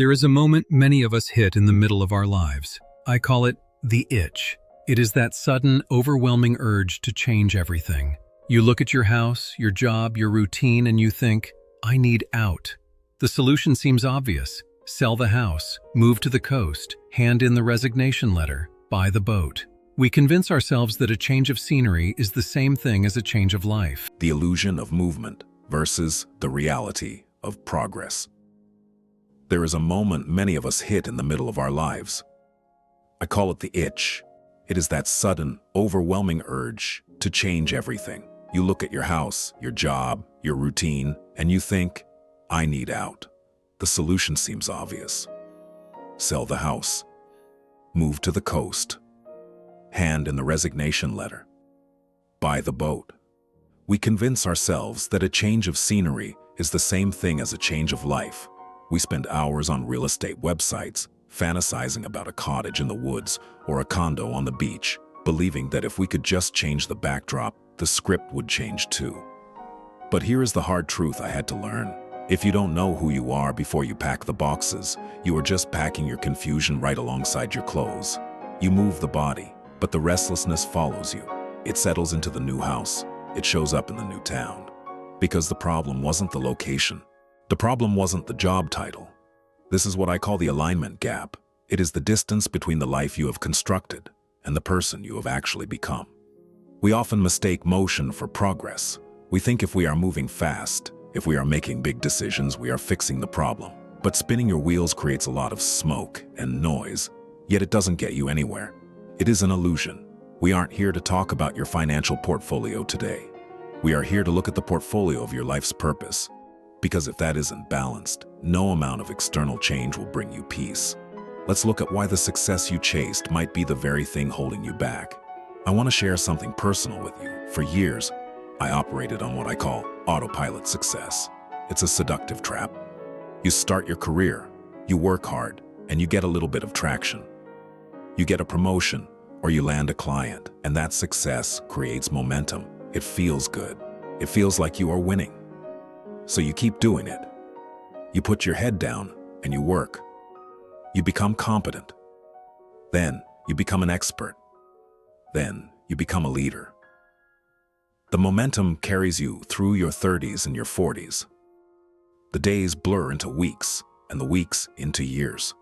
There is a moment many of us hit in the middle of our lives. I call it the itch. It is that sudden, overwhelming urge to change everything. You look at your house, your job, your routine, and you think, I need out. The solution seems obvious. Sell the house, move to the coast, hand in the resignation letter, buy the boat. We convince ourselves that a change of scenery is the same thing as a change of life. The illusion of movement versus the reality of progress. There is a moment many of us hit in the middle of our lives. I call it the itch. It is that sudden, overwhelming urge to change everything. You look at your house, your job, your routine, and you think, I need out. The solution seems obvious. Sell the house. Move to the coast. Hand in the resignation letter. Buy the boat. We convince ourselves that a change of scenery is the same thing as a change of life. We spend hours on real estate websites, fantasizing about a cottage in the woods or a condo on the beach, believing that if we could just change the backdrop, the script would change too. But here is the hard truth I had to learn. If you don't know who you are before you pack the boxes, you are just packing your confusion right alongside your clothes. You move the body, but the restlessness follows you. It settles into the new house. It shows up in the new town. Because the problem wasn't the location. The problem wasn't the job title. This is what I call the alignment gap. It is the distance between the life you have constructed and the person you have actually become. We often mistake motion for progress. We think if we are moving fast, if we are making big decisions, we are fixing the problem. But spinning your wheels creates a lot of smoke and noise, yet it doesn't get you anywhere. It is an illusion. We aren't here to talk about your financial portfolio today. We are here to look at the portfolio of your life's purpose. Because if that isn't balanced, no amount of external change will bring you peace. Let's look at why the success you chased might be the very thing holding you back. I want to share something personal with you. For years, I operated on what I call autopilot success. It's a seductive trap. You start your career, you work hard, and you get a little bit of traction. You get a promotion, or you land a client, and that success creates momentum. It feels good. It feels like you are winning. So you keep doing it. You put your head down and you work. You become competent. Then you become an expert. Then you become a leader. The momentum carries you through your 30s and your 40s. The days blur into weeks and the weeks into years.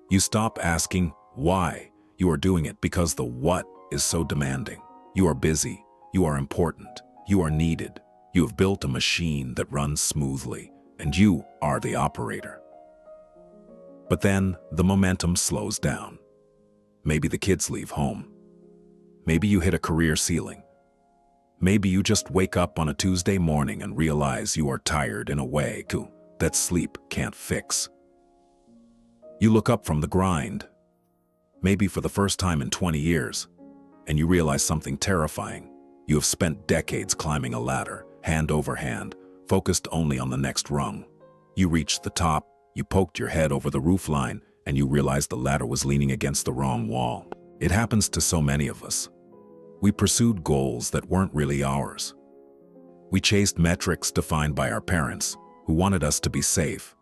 You stop asking why you are doing it because the what is so demanding. You are busy. You are important. You are needed. You have built a machine that runs smoothly, and you are the operator. But then the momentum slows down. Maybe the kids leave home. Maybe you hit a career ceiling. Maybe you just wake up on a Tuesday morning and realize you are tired in a way that sleep can't fix. You look up from the grind, maybe for the first time in 20 years, and you realize something terrifying. You have spent decades climbing a ladder, hand over hand, focused only on the next rung. You reached the top, you poked your head over the roof line, and you realized the ladder was leaning against the wrong wall. It happens to so many of us. We pursued goals that weren't really ours. We chased metrics defined by our parents, who wanted us to be safe.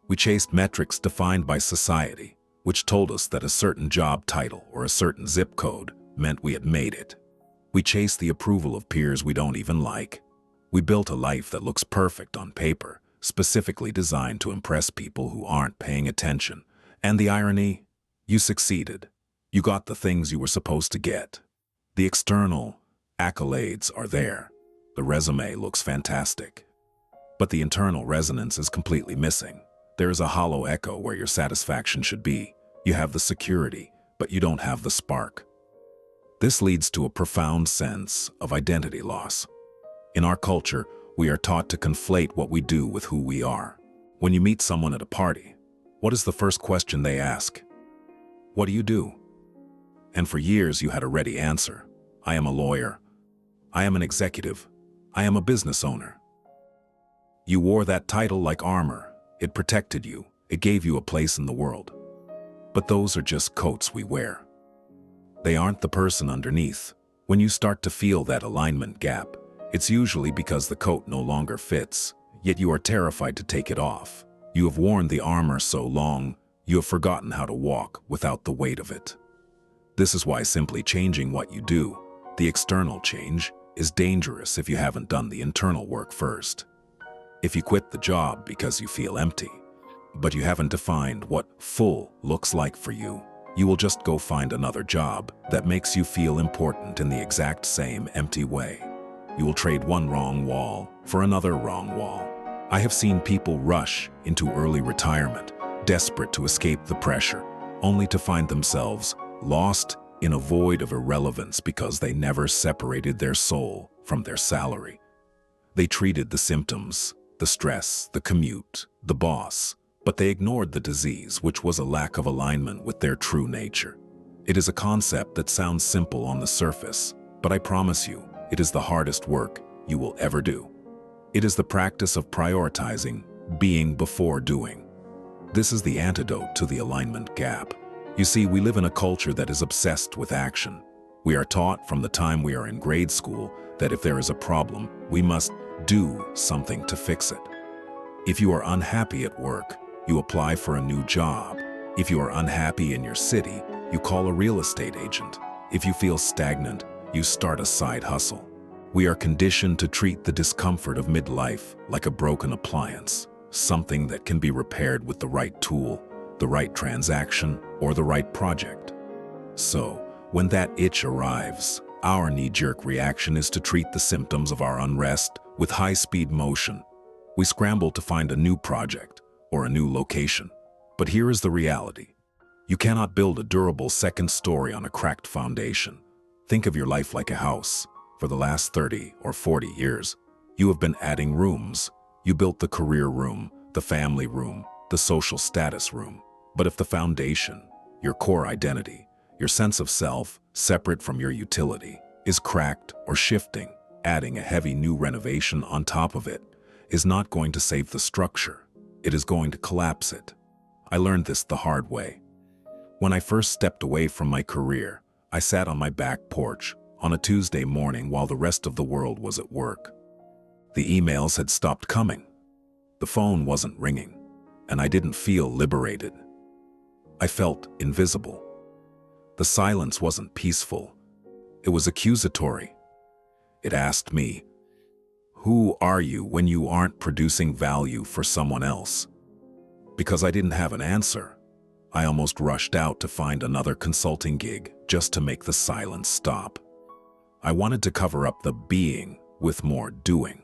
We chased metrics defined by society, which told us that a certain job title or a certain zip code meant we had made it. We chased the approval of peers we don't even like. We built a life that looks perfect on paper, specifically designed to impress people who aren't paying attention. And the irony? You succeeded. You got the things you were supposed to get. The external accolades are there. The resume looks fantastic. But the internal resonance is completely missing. There is a hollow echo where your satisfaction should be. You have the security, but you don't have the spark. This leads to a profound sense of identity loss. In our culture, we are taught to conflate what we do with who we are. When you meet someone at a party, what is the first question they ask? What do you do? And for years you had a ready answer. I am a lawyer. I am an executive. I am a business owner. You wore that title like armor. It protected you. It gave you a place in the world. But those are just coats we wear. They aren't the person underneath. When you start to feel that alignment gap, it's usually because the coat no longer fits, yet you are terrified to take it off. You have worn the armor so long, you have forgotten how to walk without the weight of it. This is why simply changing what you do, the external change, is dangerous if you haven't done the internal work first. If you quit the job because you feel empty, but you haven't defined what full looks like for you, you will just go find another job that makes you feel important in the exact same empty way. You will trade one wrong wall for another wrong wall. I have seen people rush into early retirement, desperate to escape the pressure, only to find themselves lost in a void of irrelevance because they never separated their soul from their salary. They treated the symptoms, the stress, the commute, the boss, but they ignored the disease, which was a lack of alignment with their true nature. It is a concept that sounds simple on the surface, but I promise you, it is the hardest work you will ever do. It is the practice of prioritizing, being before doing. This is the antidote to the alignment gap. You see, we live in a culture that is obsessed with action. We are taught from the time we are in grade school that if there is a problem, we must do something to fix it. If you are unhappy at work, you apply for a new job. If you are unhappy in your city, you call a real estate agent. If you feel stagnant, you start a side hustle. We are conditioned to treat the discomfort of midlife like a broken appliance, something that can be repaired with the right tool, the right transaction, or the right project. So, when that itch arrives, our knee-jerk reaction is to treat the symptoms of our unrest with high-speed motion. We scramble to find a new project or a new location. But here is the reality. You cannot build a durable second story on a cracked foundation. Think of your life like a house. For the last 30 or 40 years, you have been adding rooms. You built the career room, the family room, the social status room. But if the foundation, your core identity, your sense of self, separate from your utility, is cracked or shifting, adding a heavy new renovation on top of it is not going to save the structure. It is going to collapse it. I learned this the hard way. When I first stepped away from my career, I sat on my back porch on a Tuesday morning while the rest of the world was at work. The emails had stopped coming. The phone wasn't ringing, and I didn't feel liberated. I felt invisible. The silence wasn't peaceful. It was accusatory. It asked me, "Who are you when you aren't producing value for someone else?" Because I didn't have an answer, I almost rushed out to find another consulting gig just to make the silence stop. I wanted to cover up the being with more doing.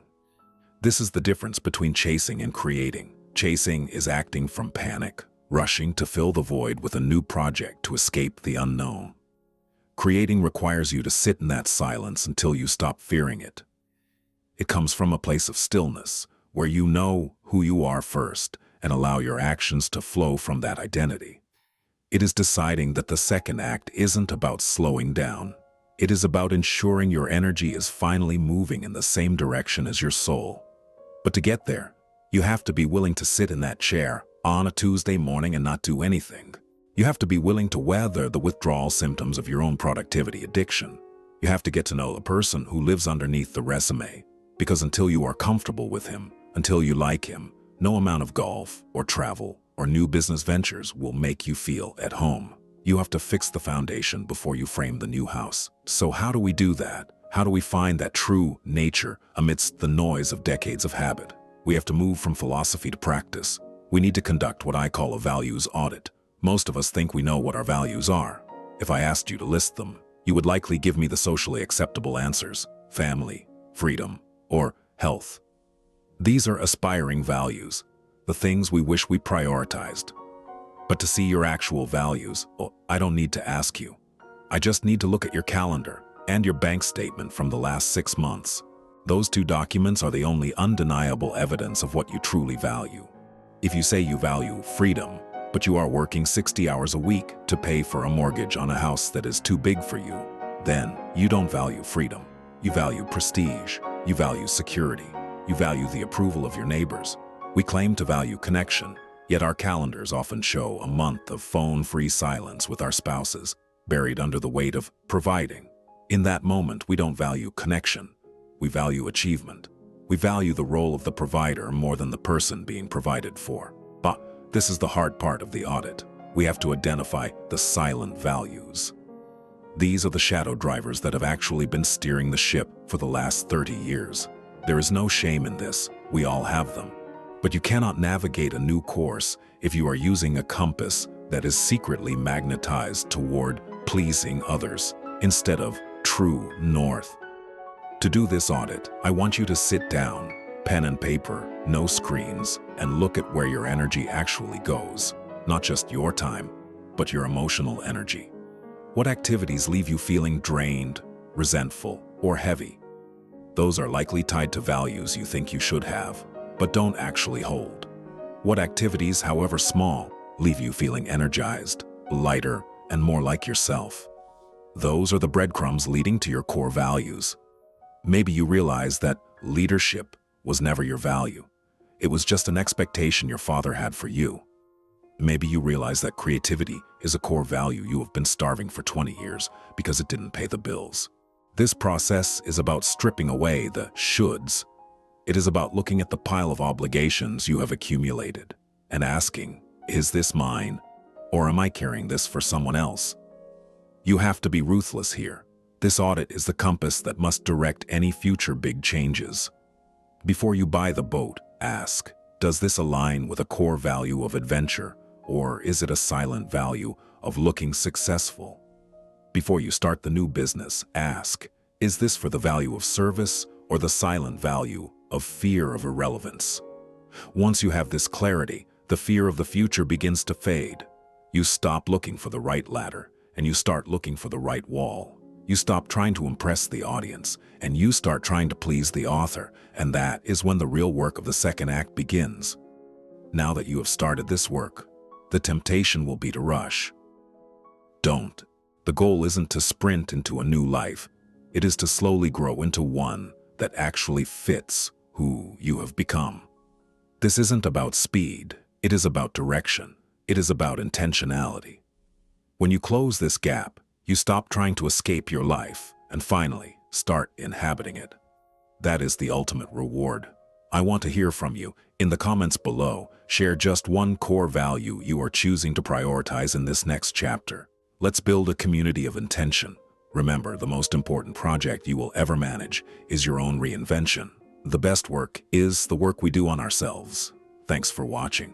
This is the difference between chasing and creating. Chasing is acting from panic, rushing to fill the void with a new project to escape the unknown. Creating requires you to sit in that silence until you stop fearing it. It comes from a place of stillness, where you know who you are first and allow your actions to flow from that identity. It is deciding that the second act isn't about slowing down. It is about ensuring your energy is finally moving in the same direction as your soul. But to get there, you have to be willing to sit in that chair on a Tuesday morning and not do anything. You have to be willing to weather the withdrawal symptoms of your own productivity addiction. You have to get to know a person who lives underneath the resume, because until you are comfortable with him, until you like him, no amount of golf or travel or new business ventures will make you feel at home. You have to fix the foundation before you frame the new house. So how do we do that? How do we find that true nature amidst the noise of decades of habit? We have to move from philosophy to practice. We need to conduct what I call a values audit. Most of us think we know what our values are. If I asked you to list them, you would likely give me the socially acceptable answers: family, freedom, or health. These are aspiring values, the things we wish we prioritized. But to see your actual values, I don't need to ask you. I just need to look at your calendar and your bank statement from the last 6 months. Those two documents are the only undeniable evidence of what you truly value. If you say you value freedom, but you are working 60 hours a week to pay for a mortgage on a house that is too big for you, then you don't value freedom. You value prestige. You value security. You value the approval of your neighbors. We claim to value connection, yet our calendars often show a month of phone-free silence with our spouses, buried under the weight of providing. In that moment, we don't value connection. We value achievement. We value the role of the provider more than the person being provided for. This is the hard part of the audit. We have to identify the silent values. These are the shadow drivers that have actually been steering the ship for the last 30 years. There is no shame in this. We all have them. But you cannot navigate a new course if you are using a compass that is secretly magnetized toward pleasing others instead of true north. To do this audit, I want you to sit down, pen and paper, no screens, and look at where your energy actually goes. Not just your time, but your emotional energy. What activities leave you feeling drained, resentful, or heavy? Those are likely tied to values you think you should have, but don't actually hold. What activities, however small, leave you feeling energized, lighter, and more like yourself? Those are the breadcrumbs leading to your core values. Maybe you realize that leadership was never your value. It was just an expectation your father had for you. Maybe you realize that creativity is a core value you have been starving for 20 years because it didn't pay the bills. This process is about stripping away the shoulds. It is about looking at the pile of obligations you have accumulated and asking, is this mine, or am I carrying this for someone else? You have to be ruthless here. This audit is the compass that must direct any future big changes. Before you buy the boat, ask, does this align with a core value of adventure, or is it a silent value of looking successful? Before you start the new business, ask, is this for the value of service or the silent value of fear of irrelevance? Once you have this clarity, the fear of the future begins to fade. You stop looking for the right ladder, and you start looking for the right wall. You stop trying to impress the audience, and you start trying to please the author, and that is when the real work of the second act begins. Now that you have started this work, the temptation will be to rush. Don't. The goal isn't to sprint into a new life. It is to slowly grow into one that actually fits who you have become. This isn't about speed. It is about direction. It is about intentionality. When you close this gap, you stop trying to escape your life and finally start inhabiting it. That is the ultimate reward. I want to hear from you. In the comments below, share just one core value you are choosing to prioritize in this next chapter. Let's build a community of intention. Remember, the most important project you will ever manage is your own reinvention. The best work is the work we do on ourselves. Thanks for watching.